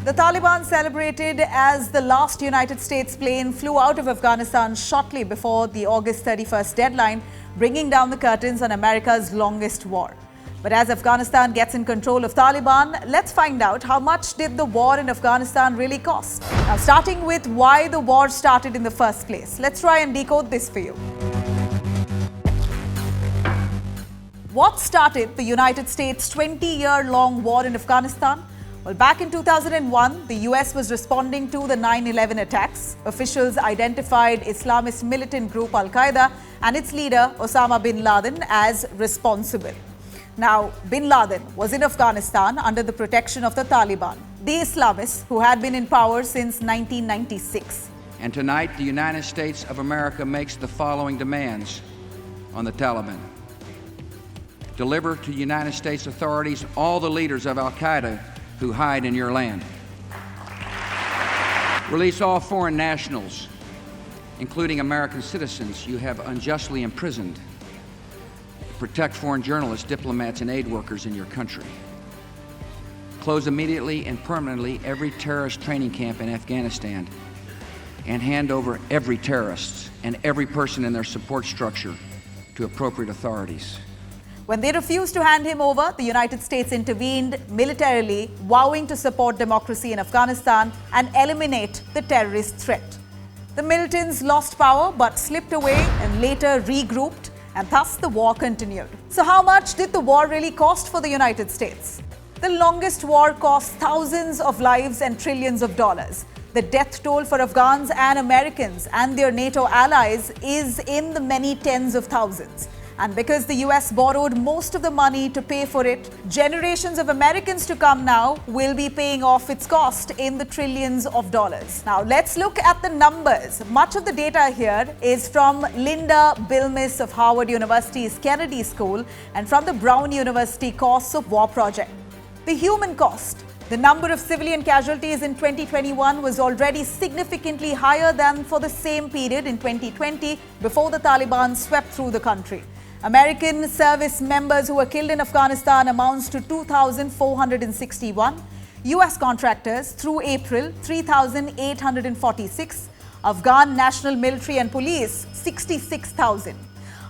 The Taliban celebrated as the last United States plane flew out of Afghanistan shortly before the August 31st deadline, bringing down the curtains on America's longest war. But as Afghanistan gets in control of Taliban, let's find out how much did the war in Afghanistan really cost. Now, starting with why the war started in the first place. Let's try and decode this for you. What started the United States' 20-year-long war in Afghanistan? Well, back in 2001, the US was responding to the 9/11 attacks. Officials identified Islamist militant group Al-Qaeda and its leader Osama bin Laden as responsible. Now, bin Laden was in Afghanistan under the protection of the Taliban, the Islamists who had been in power since 1996. And tonight, the United States of America makes the following demands on the Taliban. Deliver to United States authorities all the leaders of Al-Qaeda who hide in your land. Release all foreign nationals, including American citizens you have unjustly imprisoned. Protect foreign journalists, diplomats, and aid workers in your country. Close immediately and permanently every terrorist training camp in Afghanistan and hand over every terrorist and every person in their support structure to appropriate authorities. When they refused to hand him over, the United States intervened militarily, vowing to support democracy in Afghanistan and eliminate the terrorist threat. The militants lost power but slipped away and later regrouped, and thus the war continued. So how much did the war really cost for the United States? The longest war cost thousands of lives and trillions of dollars. The death toll for Afghans and Americans and their NATO allies is in the many tens of thousands. And because the US borrowed most of the money to pay for it, generations of Americans to come now will be paying off its cost in the trillions of dollars. Now, let's look at the numbers. Much of the data here is from Linda Bilmes of Howard University's Kennedy School and from the Brown University Costs of War Project. The human cost. The number of civilian casualties in 2021 was already significantly higher than for the same period in 2020 before the Taliban swept through the country. American service members who were killed in Afghanistan amounts to 2,461. US contractors through April, 3,846. Afghan National Military and Police, 66,000.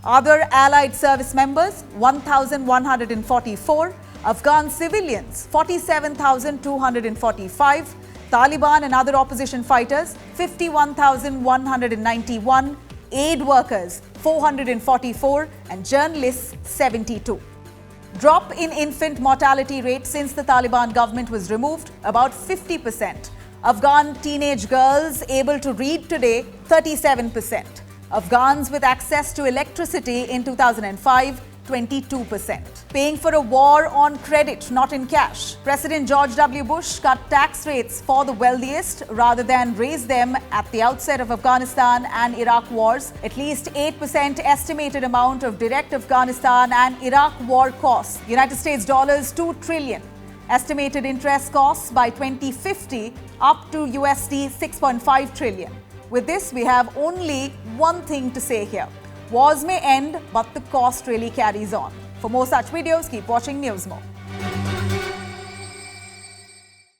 Other allied service members, 1,144. Afghan civilians, 47,245. Taliban and other opposition fighters, 51,191. Aid workers, 444, and journalists, 72. Drop in infant mortality rate since the Taliban government was removed, about 50%. Afghan teenage girls able to read today, 37%. Afghans with access to electricity in 2005, 22%. Paying for a war on credit, not in cash. President George W. Bush cut tax rates for the wealthiest rather than raise them at the outset of Afghanistan and Iraq wars. At least 8% estimated amount of direct Afghanistan and Iraq war costs. United States dollars 2 trillion. Estimated interest costs by 2050 up to USD 6.5 trillion. With this, we have only one thing to say here. Wars may end, but the cost really carries on. For more such videos, keep watching Newsmo.